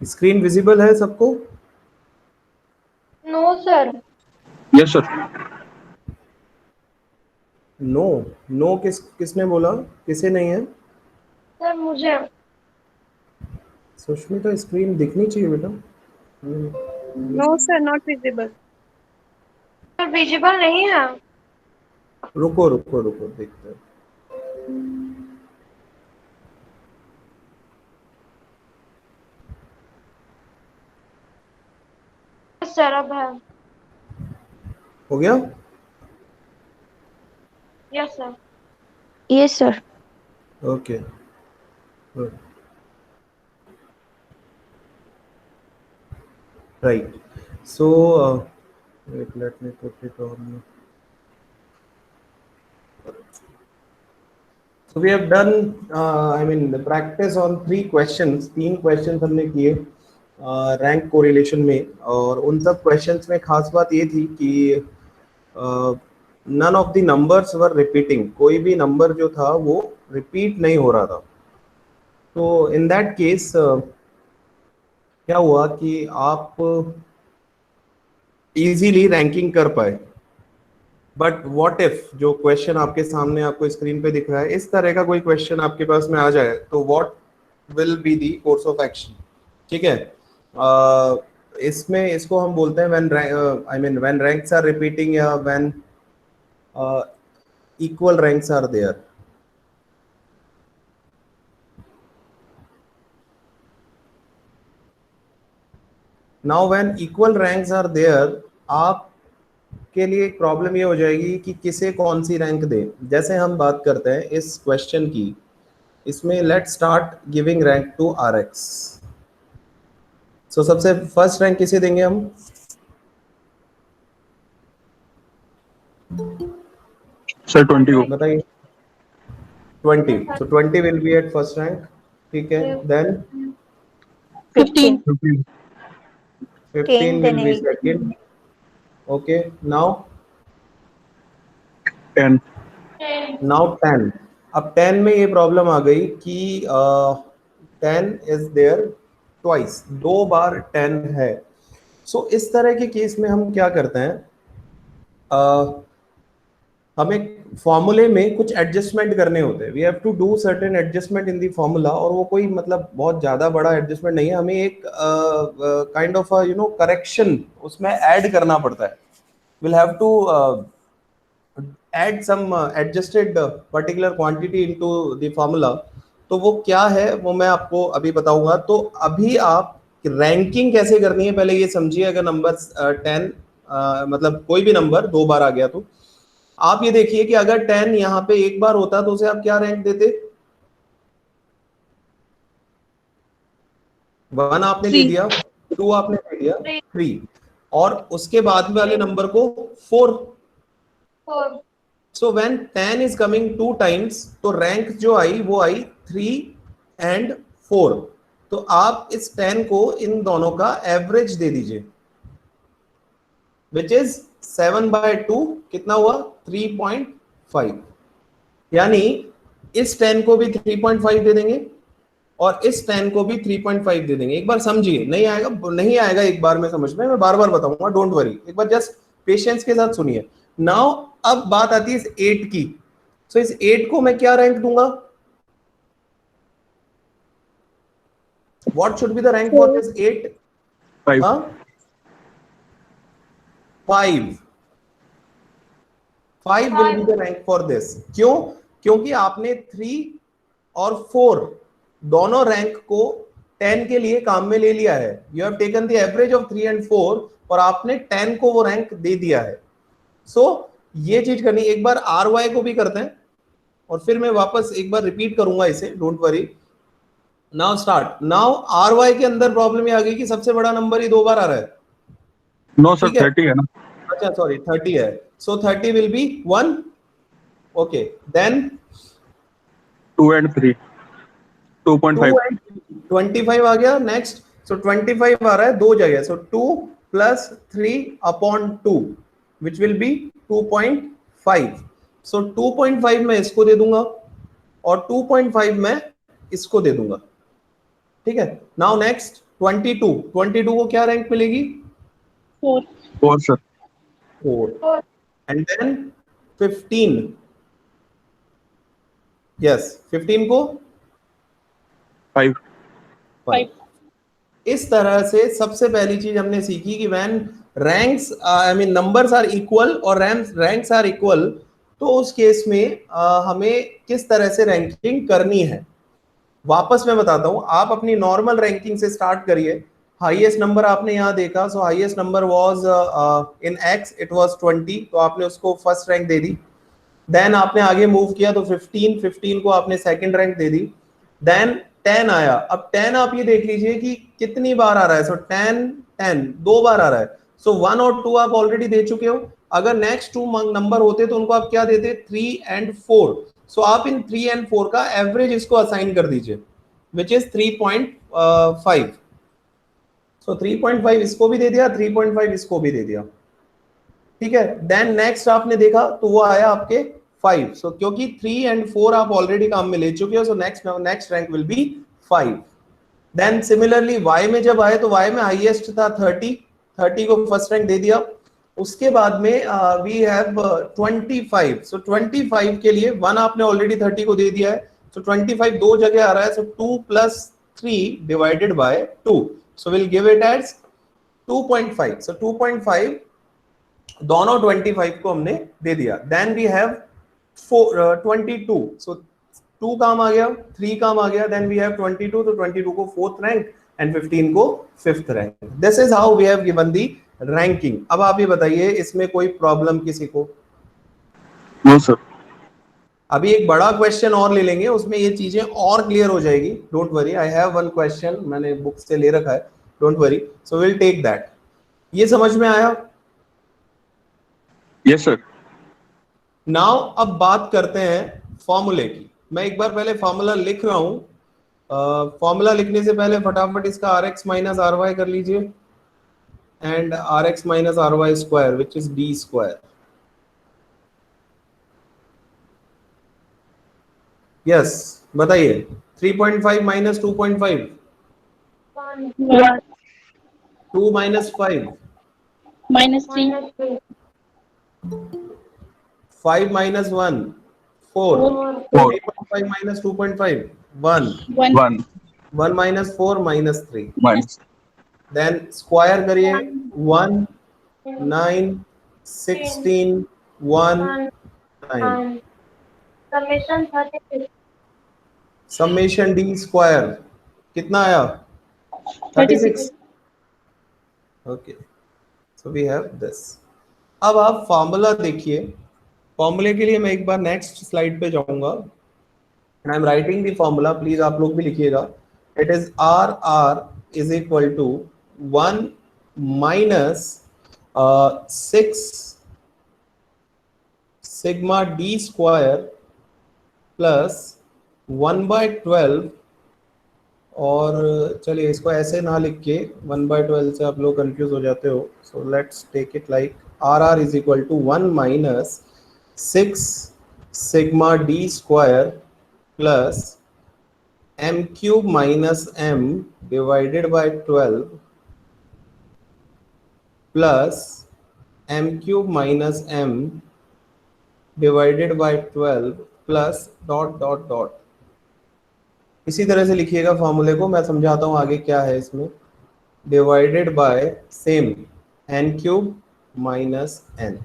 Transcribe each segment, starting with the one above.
Screen visible है सबको? No sir. Yes sir. No no किसने बोला? किसे नहीं है? सर मुझे। सुष्मिता स्क्रीन दिखनी चाहिए बेटा। No sir, not visible. Sir visible नहीं है। रुको रुको रुको देखते हैं। सर अब है। हो गया? Yes sir. Yes sir. Okay right. So wait, let me put it on. So we have done I mean the practice on 3 questions. 3 questions हमने किए रैंक कोरिलेशन में, और उन सब क्वेश्चंस में खास बात ये थी कि none of the numbers were repeating. कोई भी नंबर जो था वो रिपीट नहीं हो रहा था। तो इन दैट केस क्या हुआ कि आप इजीली रैंकिंग कर पाए। बट व्हाट इफ जो क्वेश्चन आपके सामने आपको स्क्रीन पे दिख रहा है, इस तरह का कोई क्वेश्चन आपके पास में आ जाए, तो what will be the course of action? ठीक है, इसमें इसको हम बोलते हैं व्हेन रैंक्स आर रिपीटिंग या when equal ranks are there. Now when equal ranks are there, आप के लिए एक प्रॉब्लम ये हो जाएगी कि किसे कौन सी रैंक दे। जैसे हम बात करते हैं इस क्वेश्चन की, इसमें let start giving rank to RX। सो सबसे फर्स्ट रैंक किसे देंगे हम? सर 20 को। बताइए। 20। So 20 will be at first rank. ठीक है, then 15। 15 will be second. Okay, now 10। Now 10। अब 10 में ये प्रॉब्लम आ गई कि 10 इज देयर ट्वाइस, 2 बार 10 है। सो इस तरह के केस में हम क्या करते हैं, हमें फॉर्मूले में कुछ एडजस्टमेंट करने होते हैं। We have to do certain adjustment in the formula, और वो कोई मतलब बहुत ज्यादा बड़ा एडजस्टमेंट नहीं है, हमें एक काइंड ऑफ करेक्शन उसमें ऐड करना पड़ता है। Will have to add some adjusted particular quantity into the formula। तो वो क्या है वो मैं आपको अभी बताऊंगा। तो अभी आप रैंकिंग कैसे करनी है पहले ये समझिए। अगर नंबर 10 मतलब कोई भी नंबर 2 बार आ गया, तो आप ये देखिए कि अगर 10 यहाँ पे एक बार होता तो उसे आप क्या रैंक देते? 1 आपने दे दिया, 2 आपने दे दिया, 3, और उसके बाद वाले नंबर को 4। So when 10 is coming 2 times, तो रैंक जो आई वो आई 3 and 4। तो आप इस 10 को इन दोनों का एवरेज दे दीजिए, विच इज 7/2। कितना हुआ? 3.5। यानी इस 10 को भी 3.5 दे देंगे और इस 10 को भी 3.5 दे देंगे। एक बार समझिए, नहीं आएगा एक बार में समझ में, मैं बार बार बताऊंगा, डोंट वरी, एक बार जस्ट पेशेंस के साथ सुनिए। नाउ अब बात आती है इस 8 की। सो इस 8 को मैं क्या रैंक दूंगा? What should be the rank for this 8? 5। 5 will be the rank for this. क्यों? क्योंकि आपने 3 और 4 दोनों रैंक को 10 के लिए काम में ले लिया है। You have taken the average of 3 and 4 और आपने 10 को वो रैंक दे दिया है। सो ये चीज करनी। एक बार RY को भी करते हैं और फिर मैं वापस एक बार रिपीट करूंगा इसे, don't worry. Now start. Now RY के अंदर प्रॉब्लम ये आ गई कि सबसे बड़ा नंबर ही 2 बार आ रहा है। नो सर 30 है ना। अच्छा सॉरी 30 है। So 30 will be 1। Okay, then 2 and 3, 2.5. 2 and 25 आ गया नेक्स्ट. सो 25 आ रहा है दो जगह. So 2 plus 3 upon 2 which will be 2.5. So 2.5 मैं इसको दे दूंगा और 2.5 मैं इसको दे दूंगा. ठीक है. नाउ नेक्स्ट 22 को क्या रैंक मिलेगी? 4. 4 sir. 4. And then 15. यस 15 को 5. 5. इस तरह से सबसे पहली चीज हमने सीखी कि when ranks I mean numbers are equal और रैंक्स आर इक्वल, तो उस केस में हमें किस तरह से रैंकिंग करनी है. वापस मैं बताता हूं. आप अपनी नॉर्मल रैंकिंग से स्टार्ट करिए. हाईएस्ट नंबर आपने यहाँ देखा. सो highest number was in x, it was 20, तो आपने उसको फर्स्ट रैंक दे दी. देन आपने आगे मूव किया तो 15 को आपने सेकंड रैंक दे दी. देन 10 आया. अब 10 आप ये देख लीजिए कि कितनी बार आ रहा है. सो 10 दो बार आ रहा है. सो 1 और 2 आप ऑलरेडी दे चुके हो. अगर नेक्स्ट 2 नंबर होते तो उनको आप क्या देते? 3 and 4. सो आप इन 3 and 4 का एवरेज इसको असाइन कर दीजिए विच इज 3.5. सो 3.5 इसको भी दे दिया, 3.5 इसको भी दे दिया. ठीक है. देन नेक्स्ट आपने देखा तो वो आया आपके 5. सो क्योंकि 3 and 4 आप ऑलरेडी काम में ले चुके हो, so next rank will be 5. Then similarly y में जब आए तो y में हाईएस्ट था 30 को फर्स्ट रैंक दे दिया. उसके बाद में वी हैव 25. सो 25 के लिए 1 आपने ऑलरेडी 30 को दे दिया है. सो 25 दो जगह आ रहा है. So 2 + 3 divided by 2. So will give it as 2.5. So 2.5 दोनों 25 को हमने दे दिया. Then we have 22. सो 2 काम आ गया, 3 काम आ गया. Then we have 22. तो 22 को 4th रैंक एंड 15 को 5th rank. This is how we have given the ranking. अब आप ये बताइए इसमें कोई प्रॉब्लम किसी को? No sir. अभी एक बड़ा क्वेश्चन और ले लेंगे, उसमें ये चीजें और क्लियर हो जाएगी. Don't worry, I have one question, मैंने बुक से ले रखा है. Don't worry. So will take that. ये समझ में आया? Yes sir. नाउ अब बात करते हैं फॉर्मूले की. मैं एक बार पहले फॉर्मूला लिख रहा हूं. फॉर्मूला लिखने से पहले फटाफट इसका rx माइनस ry कर लीजिए and rx minus ry square which is d square. Yes बताइए. 3.5 minus 2.5, 1. 2 minus 5, -3. 5 minus 1, 4. 4. 3.5 minus 2.5, 1. 1. 1 1 minus 4 minus 3. minus. देन स्क्वायर करिए. 1 9 16 1 9. समेशन 36. समेशन डी स्क्वायर कितना आया? 36. Okay. So we have this. अब आप फॉर्मूला देखिए. फॉर्मूले के लिए मैं एक बार नेक्स्ट स्लाइड पे जाऊंगा. I am writing the formula, please आप लोग भी लिखिएगा. It is r is equal to 1 minus 6 sigma D square plus 1/12. और चलिए इसको ऐसे ना लिख के 1/12 से आप लोग कंफ्यूज हो जाते हो. So let's take it like r is equal to 1 minus 6 sigma D square plus m cube minus m divided by 12 plus m cube minus m divided by 12 plus dot dot dot. इसी तरह से लिखिएगा फॉर्मूले को. मैं समझाता हूं आगे क्या है इसमें. Divided by same n cube minus n.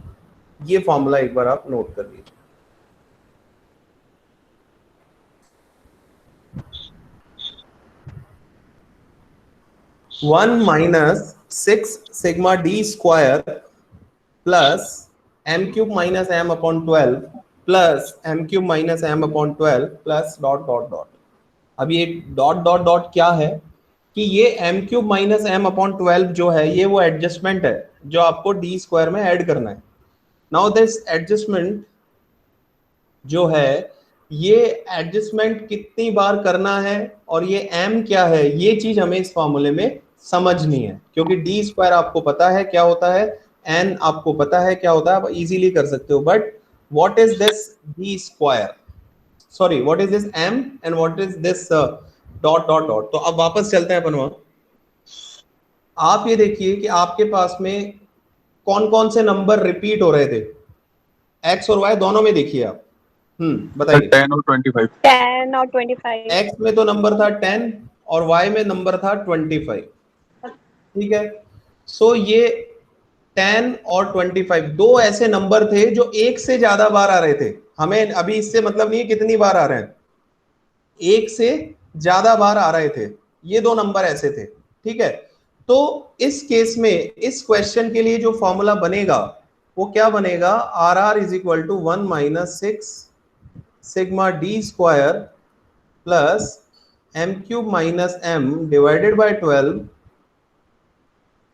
ये फॉर्मूला एक बार आप नोट कर लीजिए. One minus 6 sigma D square plus m cube minus m upon 12 plus m cube minus m upon 12 plus dot dot dot. अब ये डॉट डॉट डॉट क्या है कि ये m cube minus m upon 12 जो है ये वो एडजस्टमेंट है जो आपको डी स्क्वायर में ऐड करना है. नाउ दिस एडजस्टमेंट जो है ये एडजस्टमेंट कितनी बार करना है और ये m क्या है, ये चीज हमें इस फॉर्मूले में समझनी है, क्योंकि डी स्क्वायर आपको पता है क्या होता है, n आपको पता है क्या होता है, आप इजीली कर सकते हो, but what is this D square, sorry what is this m and what is this dot dot dot. तो अब वापस चलते हैं अपन वहां। आप ये देखिए कि आपके पास में कौन कौन से नंबर रिपीट हो रहे थे, x और y दोनों में देखिए आप। बताइए। 10 और 25। 10 और 25। x में तो नंबर था 10 और y में नंबर था 25, ठीक है। सो ये 10 और 25 दो ऐसे नंबर थे जो एक से ज्यादा बार आ रहे थे। हमें अभी इससे मतलब नहीं है कितनी बार आ रहे हैं, एक से ज्यादा बार आ रहे थे, ये दो नंबर ऐसे थे, ठीक है। तो इस केस में इस क्वेश्चन के लिए जो फॉर्मूला बनेगा वो क्या बनेगा, R R is equal to 1 minus 6 sigma D square plus m cube minus m divided by 12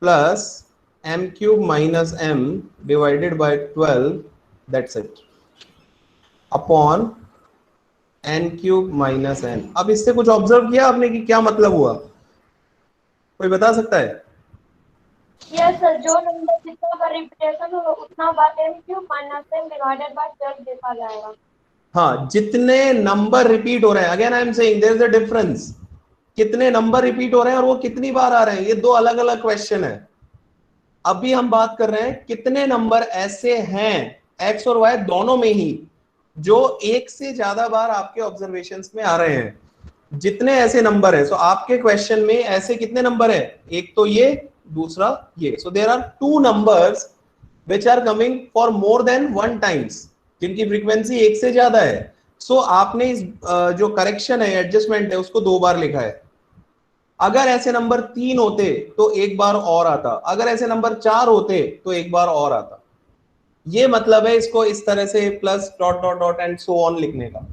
plus m cube minus m divided by 12, that's it, upon n cube minus n। अब इससे कुछ observe किया आपने कि क्या मतलब हुआ, कोई बता सकता है? यस सर, जो नंबर जितना बार रिपीटेशन होगा उतना बार m cube minus m divided by 12 देखा जाएगा। हाँ, जितने नंबर रिपीट हो रहे हैं, again I am saying there is a difference, कितने नंबर रिपीट हो रहे हैं और वो कितनी बार आ रहे हैं, ये दो अलग अलग क्वेश्चन है। अभी हम बात कर रहे हैं कितने नंबर ऐसे हैं x और y दोनों में ही जो एक से ज्यादा बार आपके ऑब्जर्वेशंस में आ रहे हैं, जितने ऐसे नंबर हैं। सो आपके क्वेश्चन में ऐसे कितने नंबर है, एक तो ये, दूसरा ये। So there are two numbers which are coming for more than one times, जिनकी फ्रीक्वेंसी एक से ज्यादा है। सो आपने इस जो करेक्शन है, एडजस्टमेंट है, उसको दो बार लिखा है। अगर ऐसे नंबर 3 होते तो एक बार और आता, अगर ऐसे नंबर 4 होते तो एक बार और आता। ये मतलब है इसको इस तरह से plus dot dot dot and so on लिखने का।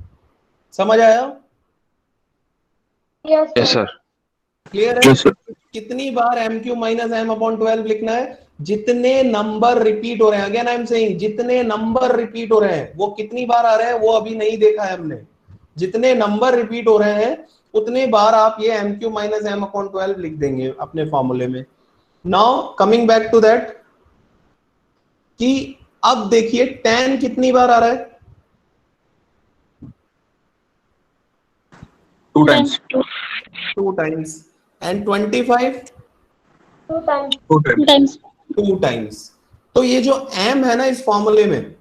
समझ आया? Yes sir. क्लियर है? Yes, sir. कितनी बार m cube minus m upon 12 लिखना है, जितने नंबर रिपीट हो रहे हैं। अगेन आई एम सेइंग जितने नंबर रिपीट हो रहे हैं, वो कितनी बार आ रहे हैं वो अभी नहीं देखा है हमने। जितने नंबर रिपीट हो रहे हैं उतने बार आप ये m cube minus m upon 12 लिख देंगे अपने फॉर्मूले में। Now coming back to that, कि अब देखिए 10 कितनी बार आ रहा है, 2 times. 2 times, and 25 2 times. 2 times. 2 times. 2 times. तो ये जो m है ना इस फॉर्मूले में,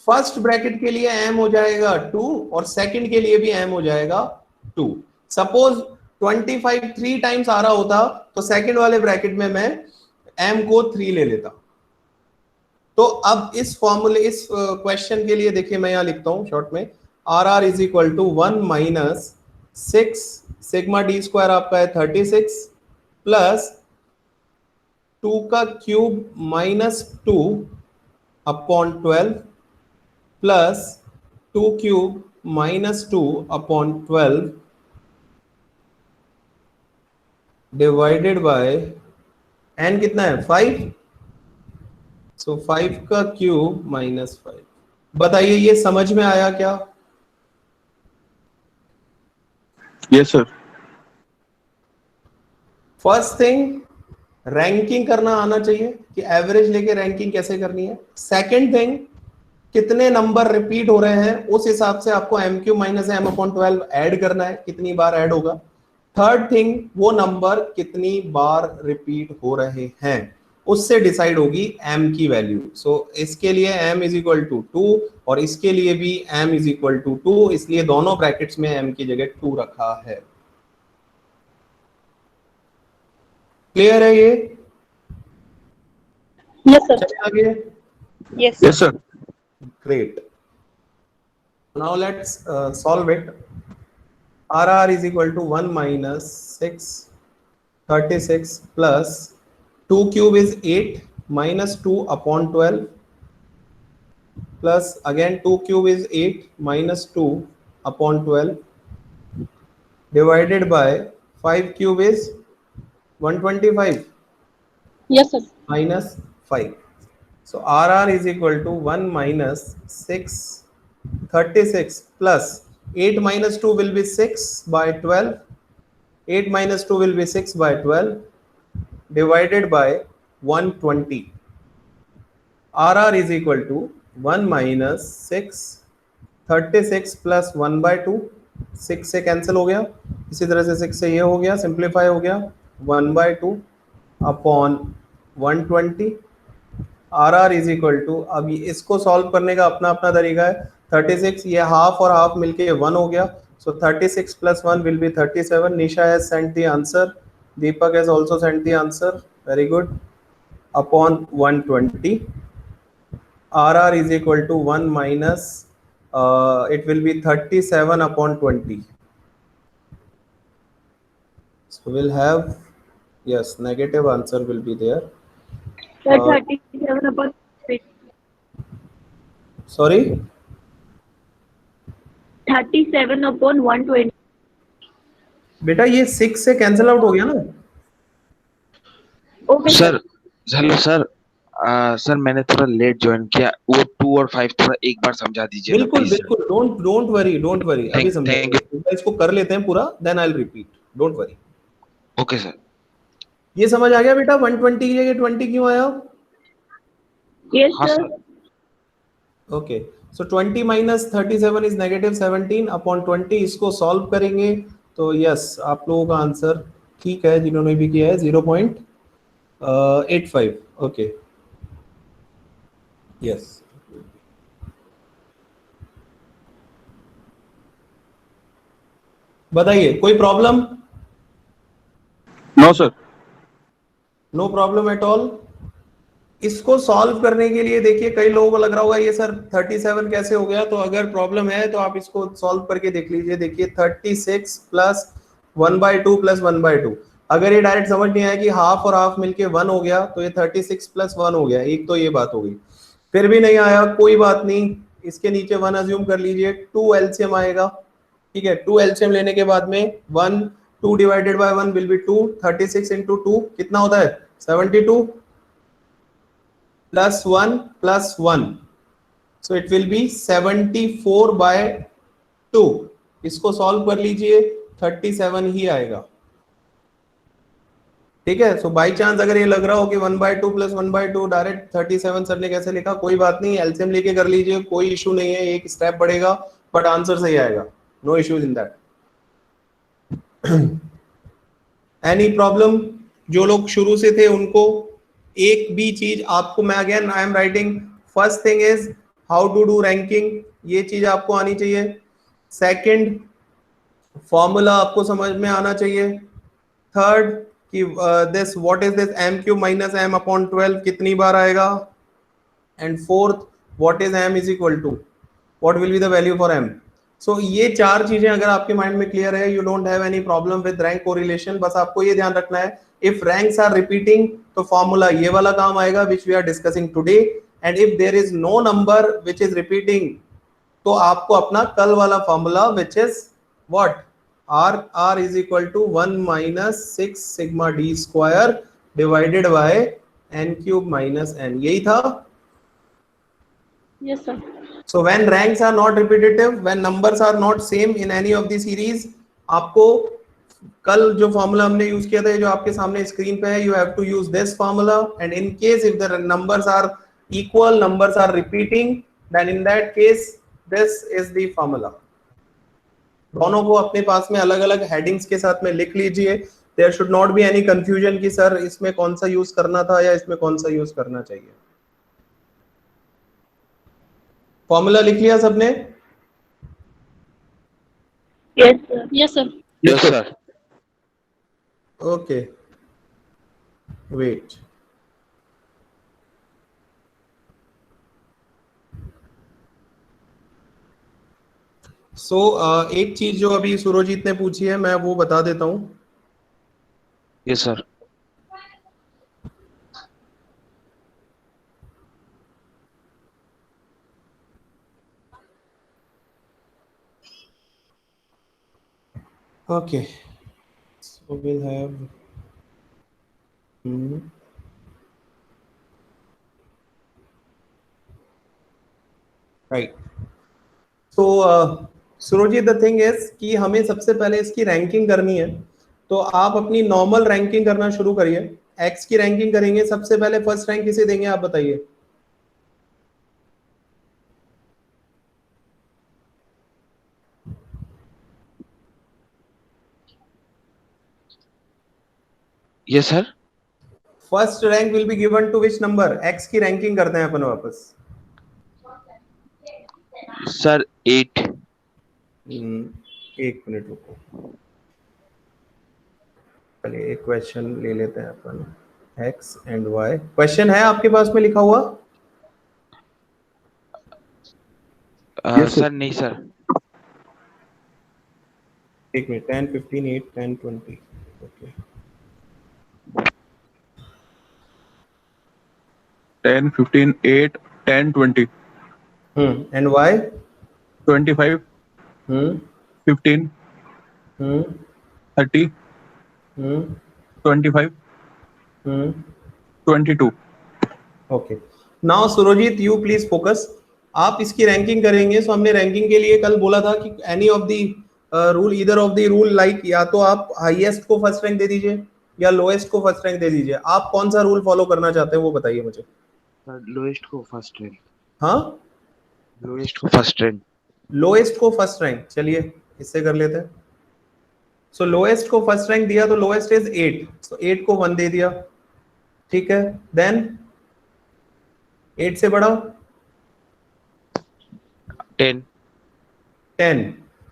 फर्स्ट ब्रैकेट के लिए m हो जाएगा 2 और सेकंड के लिए भी m हो जाएगा 2। सपोज 25 3 टाइम्स आ रहा होता तो सेकंड वाले ब्रैकेट में मैं m को 3 ले लेता। तो अब इस फॉर्मूले, इस क्वेश्चन के लिए देखिए मैं यहां लिखता हूं शॉर्ट में, R R is equal to 1 minus 6 sigma D square आपका है 36 प्लस 2 का cube minus 2 upon 12 plus 2 cube minus 2 upon 12 divided by n कितना है 5, सो 5 का क्यूब माइनस 5। बताइए ये समझ में आया क्या? Yes, sir. First thing, ranking करना आना चाहिए कि एवरेज लेके रैंकिंग कैसे करनी है। सेकंड थिंग, कितने नंबर रिपीट हो रहे हैं उस हिसाब से आपको M cube minus M upon 12 add करना है, कितनी बार ऐड होगा। थर्ड थिंग, वो नंबर कितनी बार रिपीट हो रहे हैं उससे डिसाइड होगी m की वैल्यू। सो इसके लिए m इज इक्वल टू 2 और इसके लिए भी m इज इक्वल टू 2, इसलिए दोनों ब्रैकेट्स में m की जगह 2 रखा है। क्लियर है ये? Yes, sir. चलिए आगे। Yes. Yes, sir. Great. Now let's solve it. RR is equal to 1 minus 6 36 plus 2 cube is 8 minus 2 upon 12 plus again 2 cube is 8 minus 2 upon 12 divided by 5 cube is 125 Yes, sir. minus 5. So RR is equal to 1 minus 6 36 plus 8 minus 2 will be 6 by 12. 8 minus 2 will be 6 by 12 divided by 120. RR is equal to 1 minus 6, 36 plus 1 by 2, 6 से cancel हो गया, इसी तरह से 6 से ये हो गया, सिंप्लीफाई हो गया, 1 by 2 upon 120. RR is equal to, अब इसको सॉल्व करने का अपना अपना तरीका है. 36, ये हाफ और हाफ मिलके 1 हो गया, so 36 plus 1 will be 37. Nisha has sent the answer, Deepak has also sent the answer, very good, upon 120. RR is equal to 1 minus, it will be 37 upon 20. So we'll have, yes, negative answer will be there. Sir, 37 upon 6. Sorry? 37 upon 120. बेटा ये 6 से cancel out हो गया ना. Okay, sir hello sir. Sir मैंने थोड़ा late join किया, वो 2 और 5 थोड़ा एक बार समझा दीजिए. बिल्कुल बिल्कुल, डोंट वरी, अभी समझाएंगे, इसको कर लेते हैं पूरा, then I will repeat, don't worry. Okay sir. ये समझ आ गया बेटा, 120 की जगह 20 क्यों आया? Yes, हाँ sir. Sir. Okay, so 20 minus 37 is negative 17 upon 20. इसको सॉल्व करेंगे तो यस, आप लोगों का आंसर ठीक है, जिन्होंने भी किया है 0.85. Okay, yes. बताइए, कोई problem? No sir. No problem at all. इसको सॉल्व करने के लिए देखिए, कई लोगों को लग रहा होगा ये सर 37 कैसे हो गया, तो अगर प्रॉब्लम है तो आप इसको सॉल्व करके देख लीजिए. देखिए 36 प्लस 1/2 प्लस 1/2, अगर ये डायरेक्ट समझ नहीं आया कि हाफ और हाफ मिलके 1 हो गया, तो ये 36 प्लस 1 हो गया. एक तो ये बात हो गई. फिर भी नहीं आया, कोई बात नहीं, इसके नीचे 1 अज्यूम कर लीजिए. 2 एलसीएम आएगा, ठीक है. 2 एलसीएम लेने के बाद में 1, 2 divided by 1 will be 2. 36 into 2 कितना होता है? 72 plus 1 plus 1, so it will be 74 by 2. इसको सॉल्व कर लीजिए, 37 ही आएगा, ठीक है. सो बाई चांस अगर ये लग रहा हो कि 1/2 प्लस 1/2 डायरेक्ट 37 सर ने कैसे लिखा, कोई बात नहीं, एलसीएम लेके कर लीजिए, कोई इशू नहीं है, एक स्टेप बढ़ेगा, बट आंसर सही आएगा, no issues in that. Any problem? जो लोग शुरू से थे उनको एक भी चीज आपको, मैं again I am writing, first thing is how to do ranking, ये चीज आपको आनी चाहिए. सेकंड, फॉर्मूला आपको समझ में आना चाहिए. थर्ड कि this what is this m cube minus m upon 12 कितनी बार आएगा. And fourth, what is m is equal to, what will be the value for m. सो ये 4 चीजें अगर आपके माइंड में क्लियर है, you don't have any problem with rank correlation. बस आपको ये ध्यान रखना है, इफ रैंक्स आर रिपीटिंग तो फॉर्मूला ये वाला काम आएगा which we are discussing today. And if there is no number which is repeating, तो आपको अपना कल वाला formula which is what, r is equal to 1 minus 6 sigma d square divided by n cube minus n, यही था. Yes, sir. So when ranks are not repetitive, when numbers are not same in any of the series, आपको कल जो formula हमने use किया था, जो आपके सामने स्क्रीन पे है, you have to use this formula. And in case if the numbers are equal, numbers are repeating, then in that case this is the formula. दोनों को अपने पास में अलग अलग हेडिंग्स के साथ में लिख लीजिए. There should not be any confusion कि सर इसमें कौन सा यूज करना था या इसमें कौन सा यूज करना चाहिए. फॉर्मूला लिख लिया सबने? Yes, sir. Yes, sir. Yes sir. Okay, wait. So एक चीज जो अभी सुरजीत ने पूछी है, मैं वो बता देता हूं. Yes sir. Okay, so we'll have right. So Suroji the thing is कि हमें सबसे पहले इसकी रैंकिंग करनी है, तो आप अपनी नॉर्मल रैंकिंग करना शुरू करिए। एक्स की रैंकिंग करेंगे, सबसे पहले फर्स्ट रैंक किसे देंगे आप बताइए? Yes sir. First rank will be given to which number? X की रैंकिंग करते हैं अपन वापस। सर 8। एक मिनट रुको, पहले एक क्वेश्चन ले लेते हैं अपन। एक्स एंड वाई क्वेश्चन है आपके पास में लिखा हुआ? Yes, sir. सर नहीं सर। एक minute, 10 15 8 10 20 okay. 10, 15, 8, 10, 20, and Y? 25, hmm 15, hmm 30, hmm 25, hmm 22. Okay. Now Surjeet you please focus. आप इसकी रैंकिंग करेंगे, सो हमने रैंकिंग के लिए कल बोला था कि any of the rule, either of the rule, like या तो आप हाईएस्ट को फर्स्ट रैंक दे दीजिए या लोएस्ट को फर्स्ट रैंक दे दीजिए। आप कौन सा रूल फॉलो करना चाहते हैं वो बताइए मुझे। सर लोएस्ट को फर्स्ट रैंक। हाँ, लोएस्ट को फर्स्ट रैंक। लोएस्ट को फर्स्ट रैंक, चलिए इससे कर लेते हैं। सो लोएस्ट को फर्स्ट रैंक दिया तो लोएस्ट इज 8, सो 8 को 1 दे दिया, ठीक है। देन 8 से बड़ा 10। 10,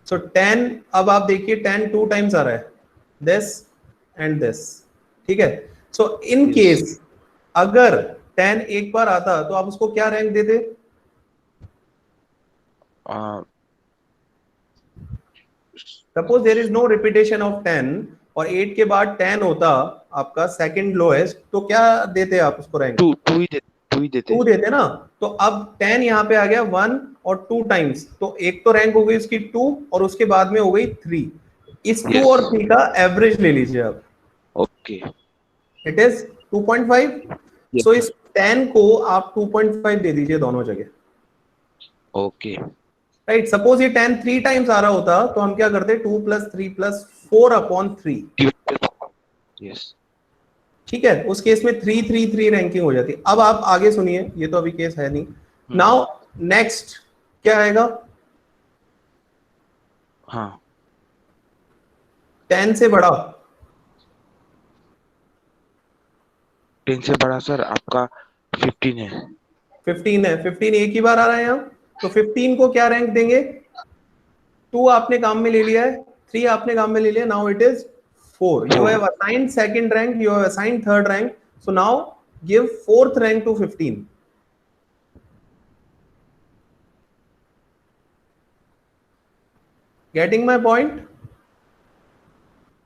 सो 10, अब आप देखिए 10 2 टाइम्स आ रहा है, दिस एंड दिस, ठीक है। सो इन Yes. केस अगर 10 एक बार आता तो आप उसको क्या रैंक देते? Suppose there is no repetition of 10 और 8 के बाद 10 होता आपका सेकंड लोएस्ट, तो क्या देते आप उसको रैंक? 2 ही देते। 2 देते ना। तो अब 10 यहाँ पे आ गया 1 और 2 टाइम्स, तो एक तो रैंक हो गई उसकी 2 और उसके बाद में हो गई 3। इस 2 Yes. और 3 का एवरेज ले लीजिए आप, okay. It is 2.5। Yes, so sir. इस 10 को आप 2.5 दे दीजिए दोनों जगह, ओके। राइट। सपोज ये 10 3 टाइम्स आ रहा होता तो हम क्या करते? 2 + 3 + 4/3, यस। ठीक है। उस केस में 3 3 3 रैंकिंग हो जाती। अब आप आगे सुनिए, ये तो अभी केस है नहीं। नाउ नेक्स्ट क्या आएगा? हाँ 10 से बड़ा 10 से बड़ा सर आपका 15 है। 15 है। 15 एक ही बार आ रहा है यहाँ, तो 15 को क्या रैंक देंगे? 2 आपने काम में ले लिया है, 3 आपने काम में ले लिया, now it is 4। You have assigned second rank, you have assigned third rank, so now give fourth rank to 15। Getting my point?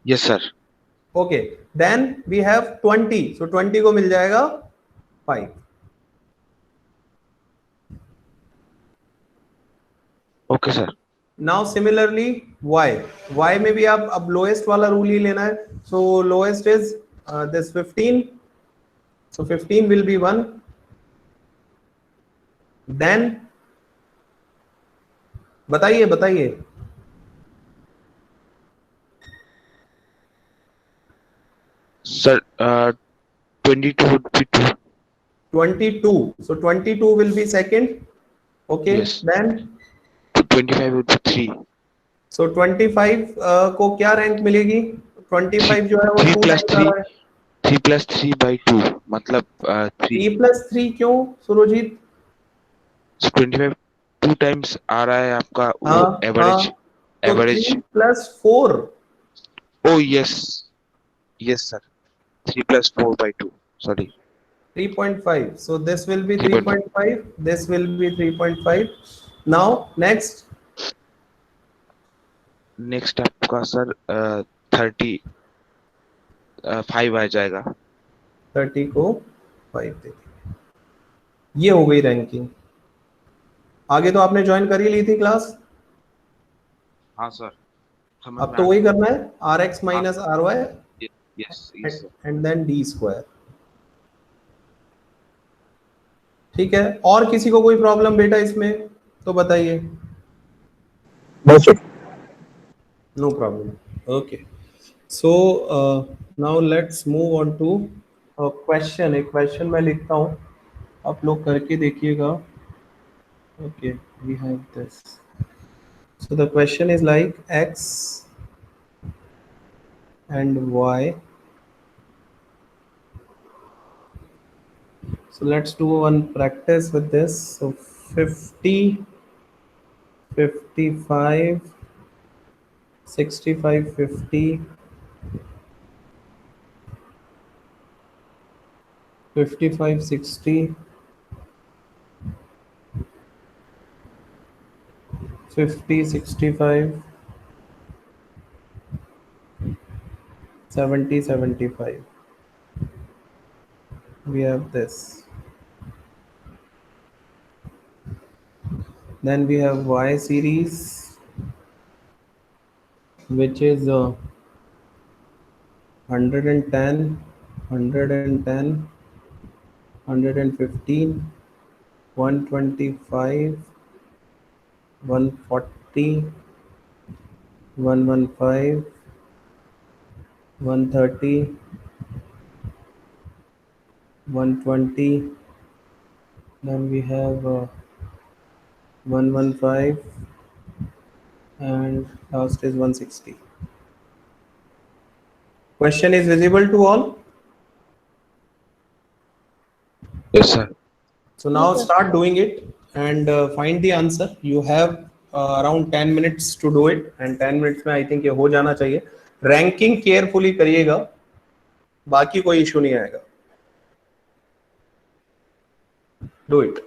Yes sir. Okay, then we have 20, so 20 को मिल जाएगा 5। Okay sir. Now similarly y में भी आप अब lowest वाला rule ही लेना है। So lowest is this 15, so 15 will be 1। then बताइए sir 22 would be 2। 22, so 22 will be second, okay। Yes. then 25 would be 3। so 25 को क्या रैंक मिलेगी? 25 जो है वो 3 2 plus टाइम्स आ रहा है। 3 plus 3 by 2 मतलब 3। 3 + 3 क्यों सुरजीत? 25 2 टाइम्स आ रहा है आपका वो हाँ, एवरेज। तो average 3 + 4, O yes yes sir 3 plus 4 by 2 sorry 3.5, so this will be 3.5। 3.5, this will be 3.5। now next next आपका सर 5 आ जाएगा। 30 को 5 दे दिया। ये हो गई रैंकिंग। आगे तो आपने ज्वाइन कर ही ली थी क्लास, हाँ सर समझ अब में तो आ वही गया। करना है, Rx - Ry yes yes and then d²। ठीक है, और किसी को कोई प्रॉब्लम बेटा इसमें तो बताइए। No, sir. No problem. Okay. So now let's move on to a question. एक question मैं लिखता हूँ, आप लोग करके देखिएगा. Okay, we have this. So the question is like x and y. So let's do one practice with this. So 50, 55, 65, 50, 55, 60, 50, 65, 70, 75. We have this. Then we have y series, which is 110, 110, 115, 125, 140, 115, 130, 120. Then we have 115, and last is 160. Question is visible to all. Yes, sir. So now start doing it and find the answer. You have around 10 minutes to do it, and 10 minutes में I think ये हो जाना चाहिए. Ranking carefully करिएगा, बाकी कोई issue नहीं आएगा. Do it.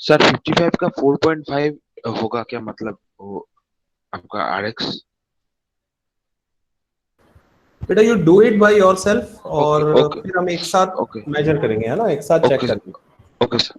सर 55 का 4.5 होगा क्या, मतलब वो आपका RX? बेटा you do it by yourself okay और ओके फिर हम एक साथ ओके measure करेंगे, है ना, एक साथ check ओके करेंगे. Okay sir.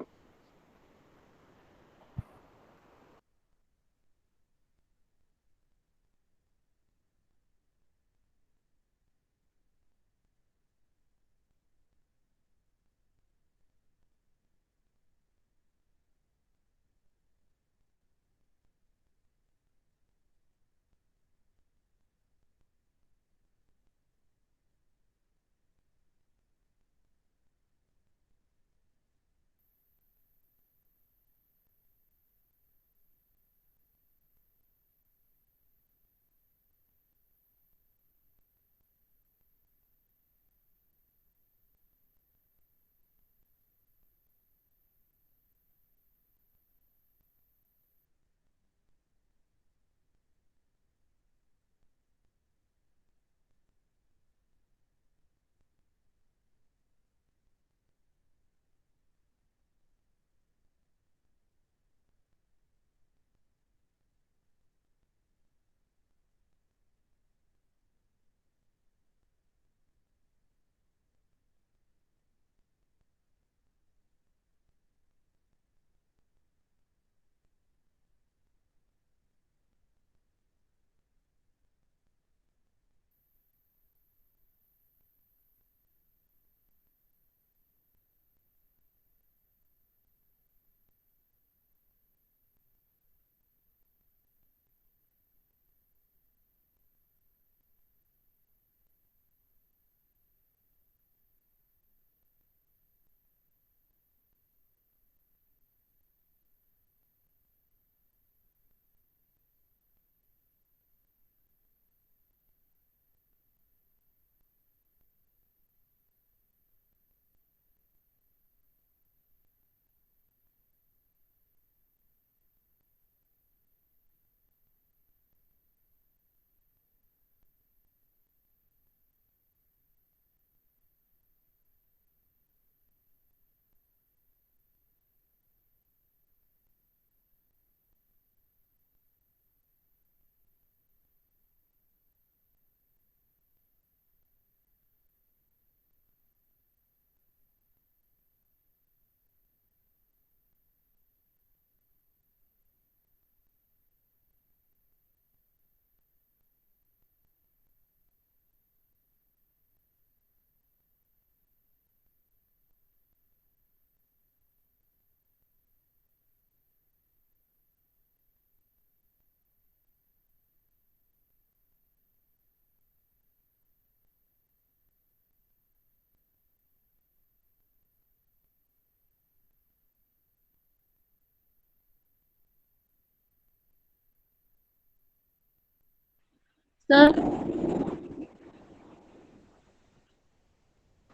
सर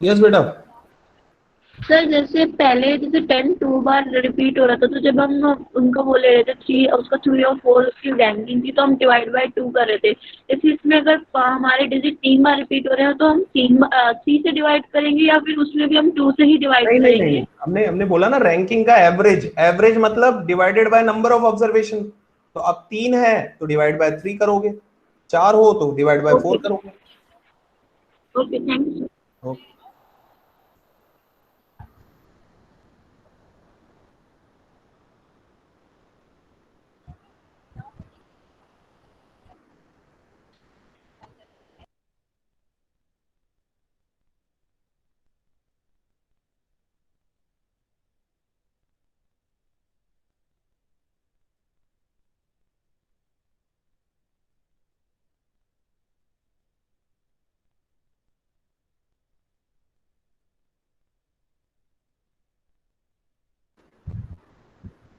यस बेटा। सर जैसे पहले जैसे 10 2 बार रिपीट हो रहा था, तो जब हम उनका वो ले रहे थे 3, उसका 3 और 4 उसकी रैंकिंग थी, तो हम डिवाइड बाय 2 कर रहे थे। जैसे इसमें अगर हमारे डिजिट 3 बार रिपीट हो रहे हैं, तो हम 3 से डिवाइड करेंगे या फिर उसमें भी हम 2 से ही डिवाइड नहीं नहीं करेंगे? नहीं, हमने हमने बोला ना रैंकिंग का एवरेज, एवरेज मतलब divided by number of observation. तो अब 3 है तो डिवाइड बाय 3 करोगे, 4 हो तो डिवाइड बाय 4 करोगे। Okay, thank you sir. Okay.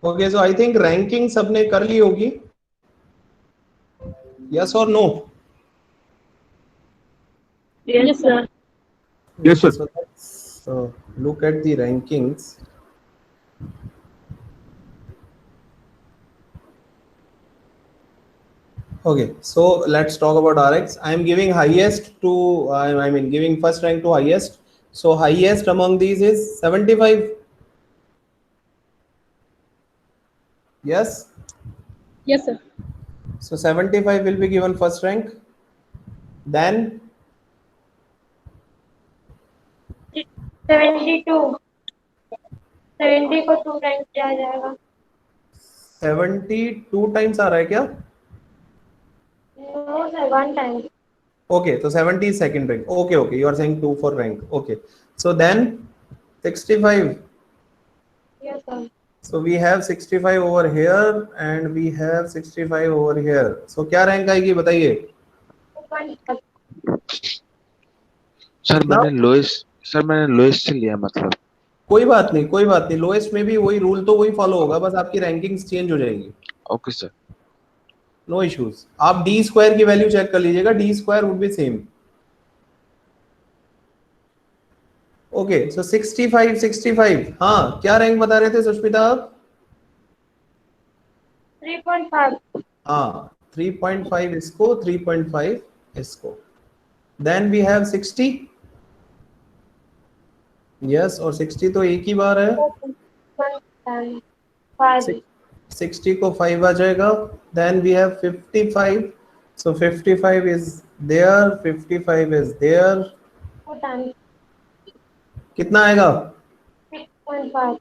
Okay, so I think ranking सबने कर ली होगी, यस और no? Yes sir. Yes, sir. So let's look at the rankings. Okay, so let's talk about RX. I am giving highest to, I mean giving first rank to highest. So highest among these is 75. Yes. Yes sir. So 75 will be given first rank. Then 72, 70 को 2 rank किया जाएगा। 72 times आ रहा है क्या? No sir, 1 time. Okay, so 70 is second rank. Okay, okay, you are saying 2 for rank. Okay, so then 65. Yes sir. So we have 65 over here and we have 65 over here. So क्या rank आएगी बताइए? 2.5। Sir कितना? मैंने lowest से लिया मतलब। कोई बात नहीं, कोई बात नहीं, लोएस्ट में भी वही रूल तो वही फॉलो होगा, बस आपकी रैंकिंग्स चेंज हो जाएगी। Okay sir. No issues. आप डी स्क्वायर की वैल्यू चेक कर लीजिएगा, D square would be same. Okay, so 65 65, हाँ क्या रैंक बता रहे थे सुष्मिता आप? 3.5। हाँ 3.5 इसको, 3.5 इसको। Then we have 60। यस, और 60 तो एक ही बार है। 5। 60 को 5 आ जाएगा। Then we have 55। So 55 is there, 55 is there. 2 time. कितना आएगा? 6.5।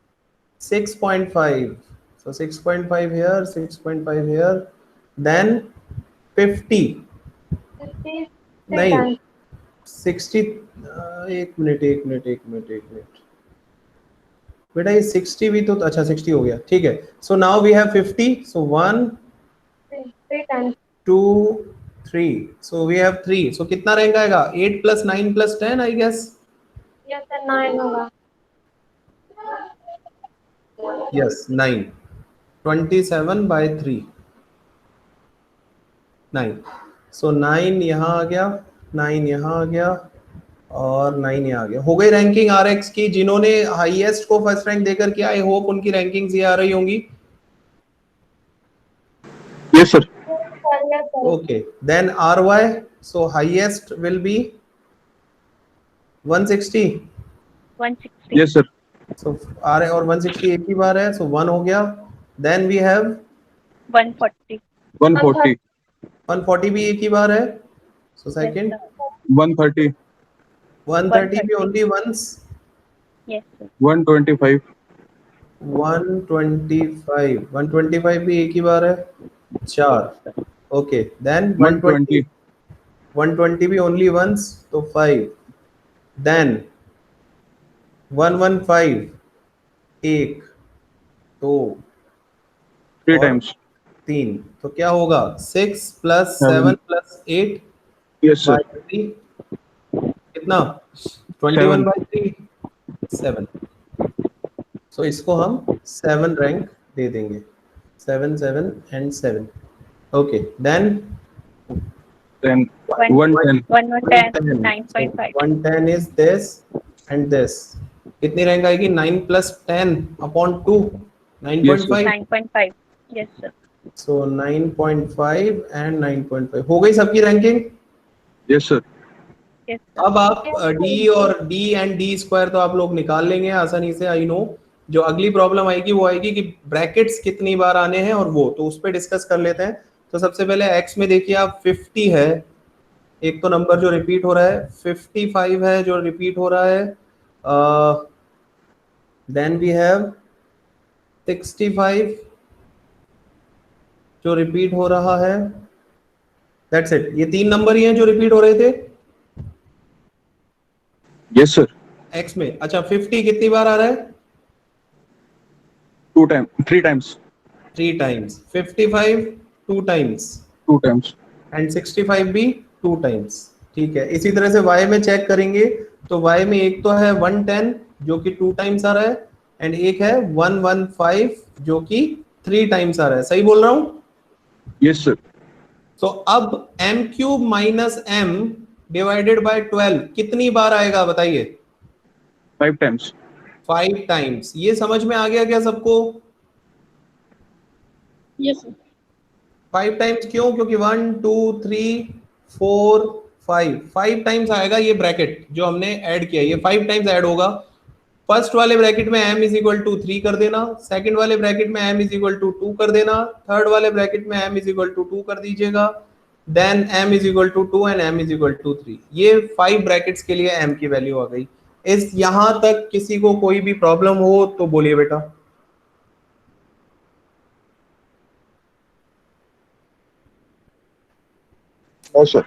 6.5। So 6.5 here, 6.5 here. Then 50. 50 नहीं, टाइम। 60। एक मिनट बेटा, ये 60 भी तो, अच्छा 60 हो गया, ठीक है। So now we have 50। So 1 3 time. 2 3। So we have 3। So कितना रैंक आएगा? 8 + 9 + 10 आई गेस। यस सर, 9 होगा। यस 9। 27/3 9। सो 9 यहाँ आ गया, 9 यहाँ आ गया और 9 यहाँ आ गया। हो गई रैंकिंग आरएक्स की। जिन्होंने हाईएस्ट को फर्स्ट रैंक देकर किया, आई होप उनकी रैंकिंग्स ये आ रही होंगी। Yes, sir. Yes sir. Okay, then RY. So highest will be 160। 160। Yes, sir. सो आर और 160 एक ही बार है, सो 1 हो गया। Then we have 140। 140, 140 भी एक ही बार है, सो सेकंड। 130, 130 भी ओनली वंस। Yes sir. 125, 125, 125 भी एक ही बार है, 4। ओके, देन 120, 120 भी ओनली वंस, तो 5। देन 115, 1 2 3 और times. 3। तो क्या होगा? 6 + 7 + 8 Yes, sir. by 3 कितना? 21/3 7। सो इसको हम 7 रैंक दे देंगे, 7 7 and 7। Okay, then 10, 110, 110, 9.5. 110 is this and this. कितनी रैंक आएगी? 9 plus 10 upon 2, Yes, sir. 9.5. 9.5. Yes, sir. So 9.5 and 9.5 हो गई सबकी ranking. Yes, sir. Yes, sir. अब आप डी और डी एंड डी स्क्वायर तो आप लोग निकाल लेंगे आसानी से, आई नो। जो अगली प्रॉब्लम आएगी वो आएगी कि ब्रैकेट्स कितनी बार आने हैं, और वो तो उस पर डिस्कस कर लेते हैं। तो सबसे पहले एक्स में देखिए आप 50 है, एक तो नंबर जो रिपीट हो रहा है, 55 है जो रिपीट हो रहा है, देन वी हैव 65 जो रिपीट हो रहा है, दैट्स इट। ये तीन नंबर ही हैं जो रिपीट हो रहे थे Yes, sir. एक्स में। अच्छा 50 कितनी बार आ रहा है? 2 times, 3 times, 3 times. 55 2 times 2 times. And 65 भी 2 टाइम्स। ठीक है, इसी तरह से y में चेक करेंगे तो y में एक तो है 110 जो कि 2 टाइम्स आ रहा है, एंड एक है 115 जो कि 3 टाइम्स आ रहा है। सही बोल रहा हूं? Yes, sir. तो अब m cube minus m divided by 12 कितनी बार आएगा बताइए? 5 times. 5 टाइम्स। ये समझ में आ गया क्या सबको? Yes, sir. 5 टाइम्स क्यों? क्योंकि 1 2 3 4 5 टाइम्स आएगा ये ब्रैकेट जो हमने ऐड किया, ये 5 टाइम्स ऐड होगा। फर्स्ट वाले ब्रैकेट में m इज इक्वल टू 3 कर देना, सेकंड वाले ब्रैकेट में m इज इक्वल टू 2 कर देना, थर्ड वाले ब्रैकेट में m इज इक्वल टू 2 कर दीजिएगा, then m is equal to 2 and m is equal to 3। ये 5 ब्रैकेट्स के लिए m की वैल्यू आ गई। इस यहां तक किसी को कोई भी प्रॉब्लम हो तो बोलिए बेटा। No, sir.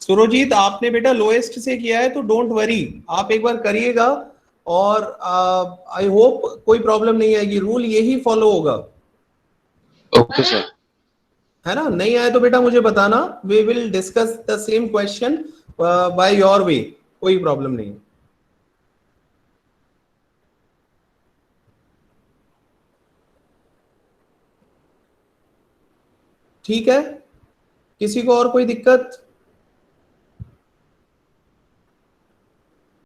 सुरजीत आपने बेटा लोएस्ट से किया है तो डोंट वरी, आप एक बार करिएगा और आई होप कोई प्रॉब्लम नहीं आएगी। रूल यही फॉलो होगा, ओके सर। है ना? नहीं आए तो बेटा मुझे बताना, we will discuss the same question by your way, कोई प्रॉब्लम नहीं है। ठीक है, किसी को और कोई दिक्कत?